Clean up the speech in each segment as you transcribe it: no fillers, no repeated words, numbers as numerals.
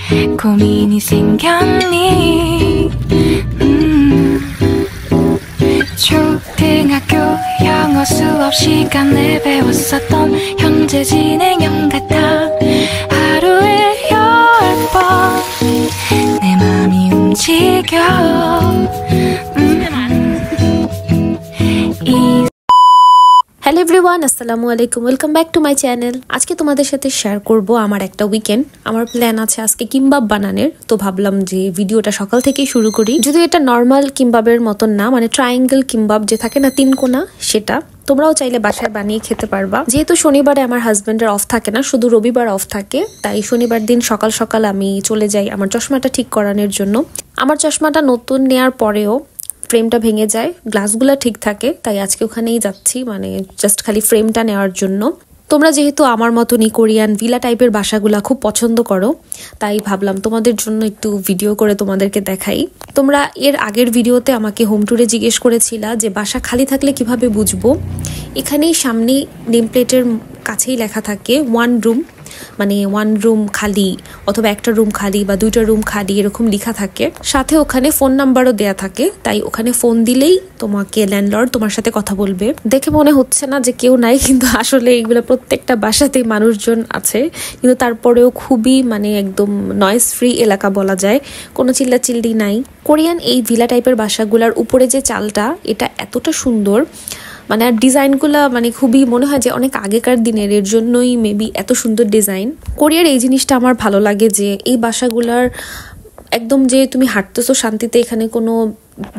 고민이 생겼니 초등학교 영어 수업 시간에 배웠었던 현재 진행형 같아 하루에 10번 내 맘이 움직여 hello everyone, আসসালামু আলাইকুম, welcome back to my channel. আজকে তোমাদের সাথে শেয়ার করব আমার একটা উইকেন্ড। আমার প্ল্যান আছে আজকে কিম্বাব বানানোর, তো ভাবলাম যে ভিডিওটা সকাল থেকেই শুরু করি। যদি এটা নর্মাল কিম্বাবের মতন না, মানে ট্রায়াঙ্গেল কিম্বাব যে থাকে না, 3 কোনা, সেটা তোমরাও চাইলে বাসায় বানিয়ে খেতে পারবা। যেহেতু শনিবারে আমার হাজবেন্ডের অফ থাকে না, শুধু রবিবার অফ থাকে, তাই শনিবার দিন সকাল সকাল আমি চলে যাই আমার চশমাটা ঠিক করানোর জন্য। আমার চশমাটা নতুন নেয়ার পরেও ফ্রেমটা ভেঙে যায়, গ্লাসগুলো ঠিক থাকে, তাই আজকে ওখানেই যাচ্ছি, মানে জাস্ট খালি ফ্রেমটা নেওয়ার জন্য। তোমরা যেহেতু আমার মতনই কোরিয়ান ভিলা টাইপের বাসাগুলা খুব পছন্দ করো, তাই ভাবলাম তোমাদের জন্য একটু ভিডিও করে তোমাদেরকে দেখাই। তোমরা এর আগের ভিডিওতে আমাকে হোম ট্যুরে জিজ্ঞেস করেছিলা যে বাসা খালি থাকলে কিভাবে বুঝবো। এখানেই সামনে নেম প্লেটের কাছেই লেখা থাকে 1 রুম, মানে 1 রুম খালি অথবা একটা রুম খালি বা 2টা রুম খালি এরকম লেখা থাকে। সাথে ওখানে ফোন নাম্বারও দেয়া থাকে, তাই ওখানে ফোন দিলেই তোমাকে ল্যান্ডলর্ড তোমার সাথে কথা বলবে। দেখে মনে হচ্ছে না যে কেউ নাই, কিন্তু আসলে এগুলো প্রত্যেকটা বাসাতেই মানুষজন আছে, কিন্তু তারপরেও খুবই মানে একদম নয়েজ ফ্রি এলাকা বলা যায়, কোনো চিল্লাচিল্লি নাই। কোরিয়ান এই ভিলা টাইপের বাসাগুলার উপরে যে চালটা, এটা এতটা সুন্দর, মানে আর ডিজাইনগুলো মানে খুবই মনে হয় যে অনেক আগেকার দিনের, এর জন্যই মেবি এত সুন্দর ডিজাইন। কোরিয়ার এই জিনিসটা আমার ভালো লাগে যে এই বাসাগুলার একদম যে তুমি হাঁটতেছো শান্তিতে, এখানে কোনো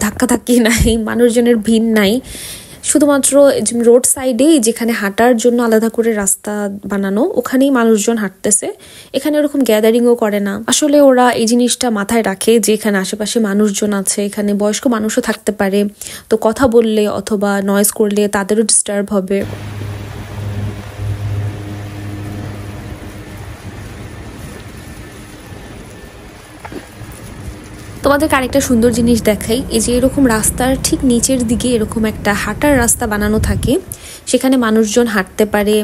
ধাক্কাধাক্কি নাই, মানুষজনের ভিড় নাই, শুধুমাত্র রোড সাইডেই যেখানে হাঁটার জন্য আলাদা করে রাস্তা বানানো, ওখানেই মানুষজন হাঁটতেছে। এখানে ওরকম গ্যাদারিংও করে না। আসলে ওরা এই জিনিসটা মাথায় রাখে যে এখানে আশেপাশে মানুষজন আছে, এখানে বয়স্ক মানুষও থাকতে পারে, তো কথা বললে অথবা নয়েজ করলে তাদেরও ডিস্টার্ব হবে। তোমাদেরকে আরেকটা সুন্দর জিনিস দেখাই, এই যে এরকম রাস্তার ঠিক নিচের দিকে এরকম একটা হাঁটার রাস্তা বানানো থাকে, সেখানে মানুষজন হাঁটতে পারে।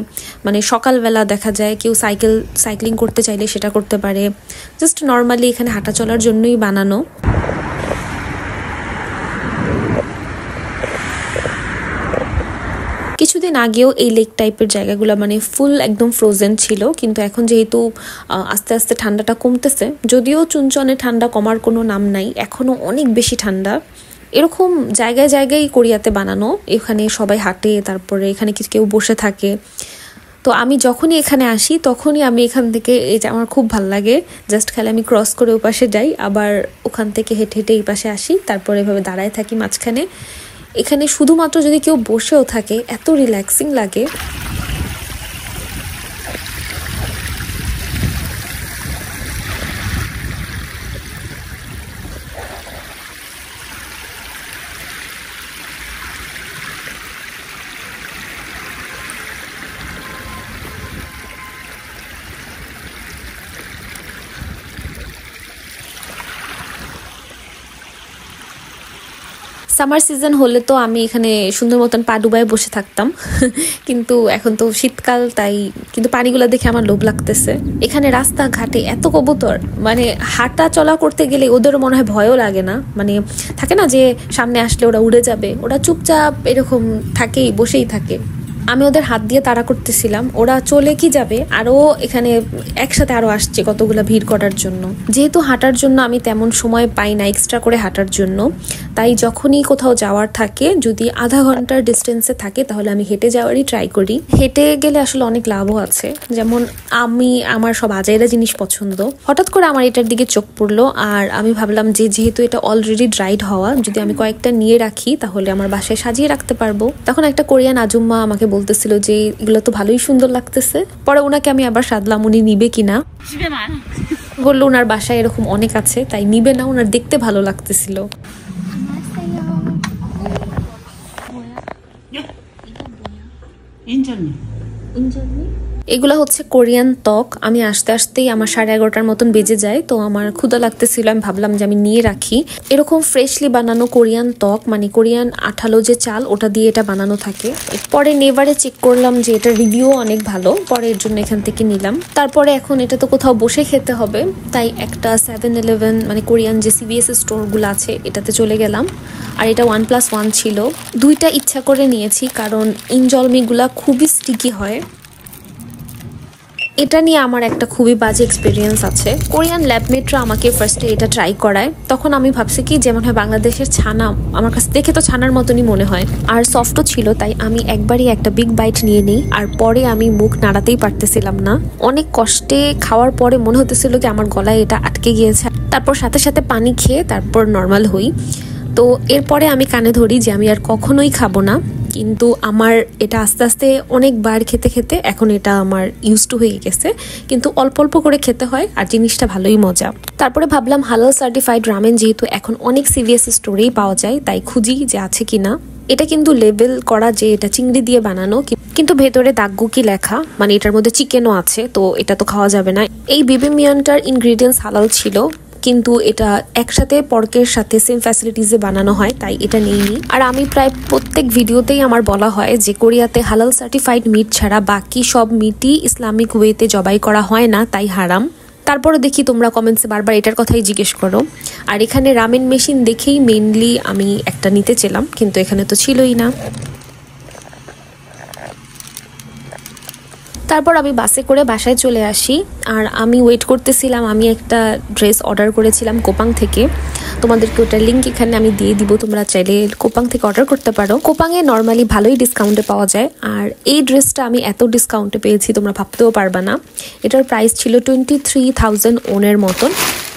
মানে সকালবেলা দেখা যায় কেউ সাইক্লিং করতে চাইলে সেটা করতে পারে, জাস্ট নর্মালি এখানে হাঁটা চলার জন্যই বানানো। কিছুদিন আগেও এই লেক টাইপের জায়গাগুলো মানে ফুল একদম ফ্রোজেন ছিল, কিন্তু এখন যেহেতু আস্তে আস্তে ঠান্ডাটা কমতেছে, যদিও চুনচনে ঠান্ডা কমার কোনো নাম নাই, এখনও অনেক বেশি ঠান্ডা। এরকম জায়গায় জায়গায় কোরিয়াতে বানানো, এখানে সবাই হাঁটে, তারপরে এখানে কেউ বসে থাকে। তো আমি যখনই এখানে আসি তখনই আমি এখান থেকে, এটা আমার খুব ভালো লাগে, জাস্ট খালি আমি ক্রস করে ওপাশে যাই, আবার ওখান থেকে হেঁটে হেঁটে এই পাশে আসি, তারপরে এভাবে দাঁড়ায় থাকি মাঝখানে। এখানে শুধুমাত্র যদি কেউ বসেও থাকে এত রিল্যাক্সিং লাগে। সামার সিজন হলে তো আমি এখানে সুন্দর মতন পা ডুবায় বসে থাকতাম, কিন্তু এখন তো শীতকাল, তাই কিন্তু পানিগুলো দেখে আমার লোভ লাগতেছে। এখানে রাস্তাঘাটে এত কবুতর, মানে হাঁটা চলা করতে গেলে ওদেরও মনে হয় ভয়ও লাগে না, মানে থাকে না যে সামনে আসলে ওরা উড়ে যাবে, ওরা চুপচাপ এরকম থাকেই, বসেই থাকে। আমি ওদের হাত দিয়ে তাড়া করতেছিলাম, ওরা চলে কি যাবে, আরও এখানে একসাথে আরও আসছে কতগুলো ভিড় করার জন্য। যেহেতু হাঁটার জন্য আমি তেমন সময় পাই না এক্সট্রা করে হাঁটার জন্য, তাই যখনই কোথাও যাওয়ার থাকে, যদি আধা ঘন্টার ডিস্টেন্সে থাকে, তাহলে আমি হেঁটে যাওয়ারই ট্রাই করি। হেঁটে গেলে আসলে অনেক লাভও আছে, যেমন আমার সব আজাইরা জিনিস পছন্দ। হঠাৎ করে আমার এটার দিকে চোখ পড়লো, আর আমি ভাবলাম যে যেহেতু এটা অলরেডি ড্রাইড হওয়া, যদি আমি কয়েকটা নিয়ে রাখি তাহলে আমার বাসায় সাজিয়ে রাখতে পারবো। তখন একটা কোরিয়ান আজুম্মা আমাকে বলতেছিল যে এগুলো তো ভালোই সুন্দর লাগতেছে। পরে ওনাকে আমি আবার সাধলাম উনি নিবে কিনা, বললো ওনার বাসায় এরকম অনেক আছে, তাই নিবে না, ওনার দেখতে ভালো লাগতেছিল। 인절미. এগুলো হচ্ছে কোরিয়ান ত্বক। আমি আসতে আসতেই আমার 11:30টার মতন বেজে যায়, তো আমার ক্ষুধা লাগতেছিল, আমি ভাবলাম যে আমি নিয়ে রাখি। এরকম ফ্রেশলি বানানো কোরিয়ান ত্বক, মানে কোরিয়ান আঠালো যে চাল ওটা দিয়ে এটা বানানো থাকে। পরে নেভারে চেক করলাম যে এটা রিভিউ অনেক ভালো, পরে এর জন্য এখান থেকে নিলাম। তারপরে এখন এটা তো কোথাও বসে খেতে হবে, তাই একটা 7-Eleven মানে কোরিয়ান যে CVS স্টোরগুলো আছে এটাতে চলে গেলাম। আর এটা 1+1 ছিল, দুইটা ইচ্ছা করে নিয়েছি কারণ ইনজলমিগুলা খুবই স্টিকি হয়। এটা নিয়ে আমার একটা খুবই বাজে এক্সপিরিয়েন্স আছে। কোরিয়ান ল্যাবমেটরা আমাকে ফার্স্টে এটা ট্রাই করায়, তখন আমি ভাবছি কি যেমন হয় বাংলাদেশের ছানা, আমার কাছে দেখে তো ছানার মতনই মনে হয়, আর সফটও ছিল, তাই আমি একবারই একটা বিগ বাইট নিয়ে নিই। আর পরে আমি মুখ নাড়াতেই পারতেছিলাম না, অনেক কষ্টে খাওয়ার পরে মনে হতেছিল কি আমার গলায় এটা আটকে গিয়েছে। তারপর সাথে সাথে পানি খেয়ে তারপর নর্মাল হই। তো এরপরে আমি কানে ধরি যে আমি আর কখনোই খাবো না, কিন্তু আমার এটা আস্তে আস্তে অনেকবার খেতে খেতে এখন এটা আমার ইউজড টু হয়ে গেছে। কিন্তু অল্প অল্প করে খেতে হয় আর জিনিসটা ভালোই মজা। তারপরে ভাবলাম হালাল সার্টিফাইড রামেন যেহেতু এখন অনেক CVS স্টোরেই পাওয়া যায়, তাই খুঁজি যে আছে কিনা। এটা কিন্তু লেবেল করা যে এটা চিংড়ি দিয়ে বানানো, কিন্তু ভেতরে দাগগুকি লেখা, মানে এটার মধ্যে চিকেনও আছে, তো এটা তো খাওয়া যাবে না। এই বিবিমিয়নটার ইনগ্রিডিয়েন্টস হালাল ছিল, কিন্তু এটা একসাথে পর্কের সাথে সেম ফ্যাসিলিটিসে বানানো হয়, তাই এটা নেইনি। আর আমি প্রায় প্রত্যেক ভিডিওতেই আমার বলা হয় যে কোরিয়াতে হালাল সার্টিফাইড মিট ছাড়া বাকি সব মিটই ইসলামিক ওয়েতে জবাই করা হয় না, তাই হারাম। তারপরে দেখি তোমরা কমেন্টসে বারবার এটার কথাই জিজ্ঞেস করো। আর এখানে রামেন মেশিন দেখেই মেইনলি আমি একটা নিতে চেলাম, কিন্তু এখানে তো ছিলই না। তারপর আমি বাসে করে বাসায় চলে আসি, আর আমি ওয়েট করতেছিলাম। আমি একটা ড্রেস অর্ডার করেছিলাম কোপাং থেকে, তোমাদেরকে ওটার লিঙ্ক এখানে আমি দিয়ে দিব, তোমরা চাইলে কোপাং থেকে অর্ডার করতে পারো। কোপাংয়ে নর্মালি ভালোই ডিসকাউন্টে পাওয়া যায়, আর এই ড্রেসটা আমি এত ডিসকাউন্টে পেয়েছি তোমরা ভাবতেও পারবা না। এটার প্রাইস ছিল 23,000 ওনের মতন,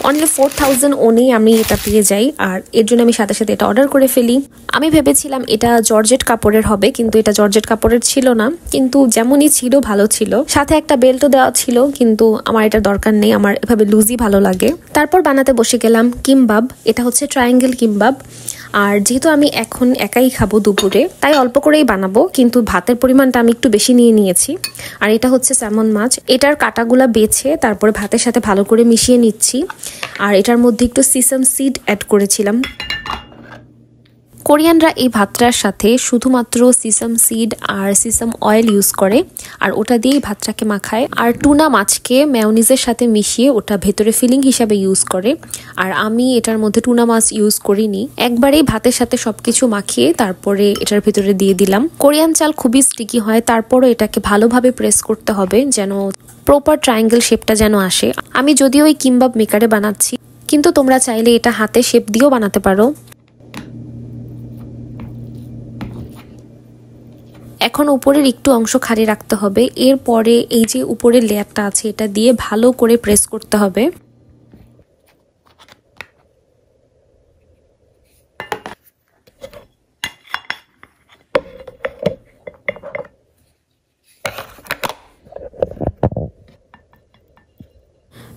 অনলি 4,000 ওনেই আমি এটা পেয়ে যাই। আর এর জন্য আমি সাথে সাথে এটা অর্ডার করে ফেলি। আমি ভেবেছিলাম এটা জর্জেট কাপড়ের হবে, কিন্তু এটা জর্জেট কাপড়ের ছিল না, কিন্তু যেমনই ছিল ভালো ছিল। সাথে একটা বেল্টও দেওয়া ছিল, কিন্তু আমার এটা দরকার নেই, আমার এভাবে লুজই ভালো লাগে। তারপর বানাতে বসে গেলাম কিমবাব। এটা হচ্ছে ট্রায়াঙ্গেল কিমবাব। আর যেহেতু আমি এখন একাই খাবো দুপুরে, তাই অল্প করেই বানাবো, কিন্তু ভাতের পরিমাণটা আমি একটু বেশি নিয়ে নিয়েছি। আর এটা হচ্ছে স্যামন মাছ, এটার কাটাগুলা বেছে তারপরে ভাতের সাথে ভালো করে মিশিয়ে নিচ্ছি। আর এটার মধ্যে একটু সিসাম সিড অ্যাড করেছিলাম। কোরিয়ানরা এই ভাতটার সাথে শুধুমাত্র সিসাম সিড আর সিসাম অয়েল ইউজ করে, আর ওটা দিয়েই ভাতটাকে মাখায়। আর টুনা মাছকে মেয়োনিজের সাথে মিশিয়ে ওটা ভেতরে ফিলিং হিসাবে ইউজ করে। আর আমি এটার মধ্যে টুনা মাছ ইউজ করিনি, একবারেই ভাতের সাথে সবকিছু মাখিয়ে তারপরে এটার ভেতরে দিয়ে দিলাম। কোরিয়ান চাল খুবই স্টিকি হয়, তারপরও এটাকে ভালোভাবে প্রেস করতে হবে যেন প্রপার ট্রায়াঙ্গেল শেপটা যেন আসে। আমি যদিও এই কিমবাব মেকারে বানাচ্ছি, কিন্তু তোমরা চাইলে এটা হাতে শেপ দিয়েও বানাতে পারো। এখন উপরের একটু অংশ খালি রাখতে হবে, এরপরে এই যে উপরের লেয়ারটা আছে এটা দিয়ে ভালো করে প্রেস করতে হবে।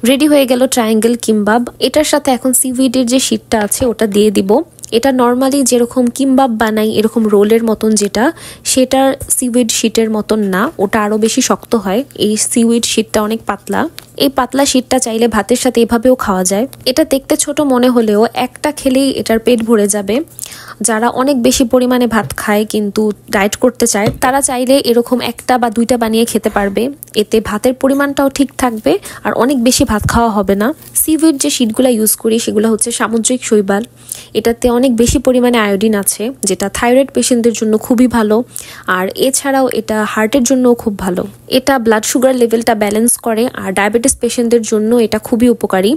রেডি হয়ে গেল ট্রায়াঙ্গেল কিমবাব। এটার সাথে এখন সিউইডের যে শীটটা আছে ওটা দিয়ে দিব। এটা নর্মালি যেরকম কিমবাব বানাই এরকম রোলের মতন যেটা, সেটার সিউইড শীটের মতন না, ওটা আরো বেশি শক্ত হয়। এই সিউইড শীটটা অনেক পাতলা। এই পাতলা শীটটা চাইলে ভাতের সাথে এভাবেও খাওয়া যায়। এটা দেখতে ছোট মনে হলেও একটা খেলেই এটার পেট ভরে যাবে। যারা অনেক বেশি পরিমাণে ভাত খায় কিন্তু ডায়েট করতে চায়, তারা চাইলে এরকম একটা বা দুইটা বানিয়ে খেতে পারবে। এতে ভাতের পরিমাণটাও ঠিক থাকবে আর অনেক বেশি ভাত খাওয়া হবে না। সিউইড যে শীটগুলো ইউজ করি সেগুলো হচ্ছে সামুদ্রিক শৈবাল। এটাতে অনেক বেশি পরিমাণে আয়োডিন আছে, যেটা থাইরয়েড পেশেন্টদের জন্য খুবই ভালো। আর এছাড়াও এটা হার্টের জন্যও খুব ভালো। এটা ব্লাড সুগার লেভেলটা ব্যালেন্স করে, আর ডায়াবেটিস পেশেন্টদের জন্য এটা খুবই উপকারী।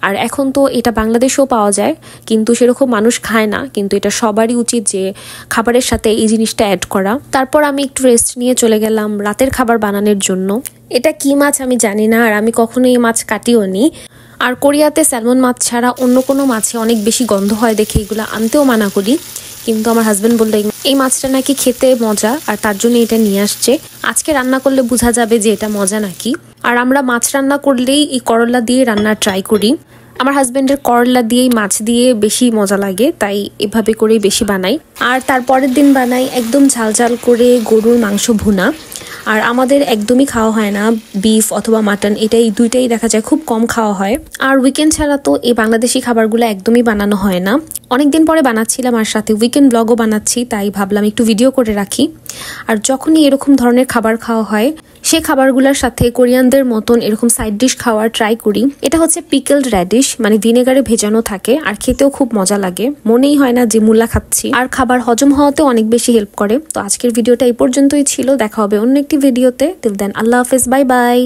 আর এখন তো এটা বাংলাদেশেও পাওয়া যায়, কিন্তু সেরকম মানুষ খায় না, কিন্তু এটা সবারই উচিত যে খাবারের সাথে এই জিনিসটা অ্যাড করা। তারপর আমি একটু রেস্ট নিয়ে চলে গেলাম রাতের খাবার বানানোর জন্য। এটা কি মাছ আমি জানি না, আর আমি কখনো এই মাছ কাটিও নি। আর কোরিয়াতে স্যালমন মাছ ছাড়া অন্য কোনো মাছে অনেক বেশি গন্ধ হয় দেখে এগুলো আনতেও মানা করি, কিন্তু আমার হাজবেন্ড বললো এই মাছটা নাকি খেতে মজা, আর তার জন্য এটা নিয়ে আসছে। আজকে রান্না করলে বোঝা যাবে যে এটা মজা নাকি। আর আমরা মাছ রান্না করলেই এই করলা দিয়ে রান্না ট্রাই করি। আমার হাজবেন্ডের করলা দিয়েই মাছ দিয়ে বেশি মজা লাগে, তাই এভাবে করেই বেশি বানাই। আর তারপরের দিন বানাই একদম ঝাল ঝাল করে গরুর মাংস ভুনা। আর আমাদের একদমই খাওয়া হয় না বিফ অথবা মাটন, এটাই দুইটাই দেখা যায় খুব কম খাওয়া হয়। আর উইকেন্ড ছাড়া তো এই বাংলাদেশি খাবারগুলো একদমই বানানো হয় না। অনেকদিন পরে বানাচ্ছিলাম আর সাথে উইকেন্ড ব্লগও বানাচ্ছি, তাই ভাবলাম একটু ভিডিও করে রাখি। আর যখনই এরকম ধরনের খাবার খাওয়া হয় সে খাবারগুলোর সাথে কোরিয়ানদের মতন এরকম সাইড ডিশ খাওয়ার ট্রাই করি। এটা হচ্ছে পিকলড র্যাডিশ, মানে ভিনেগারে ভেজানো থাকে আর খেতেও খুব মজা লাগে, মনেই হয় না যে মূলা খাচ্ছি। আর খাবার হজম হওয়াতে অনেক বেশি হেল্প করে। তো আজকের ভিডিওটা এই পর্যন্তই ছিল, দেখা হবে অন্য একটি ভিডিওতে। টিল দেন আল্লাহ হাফেজ, বাই বাই।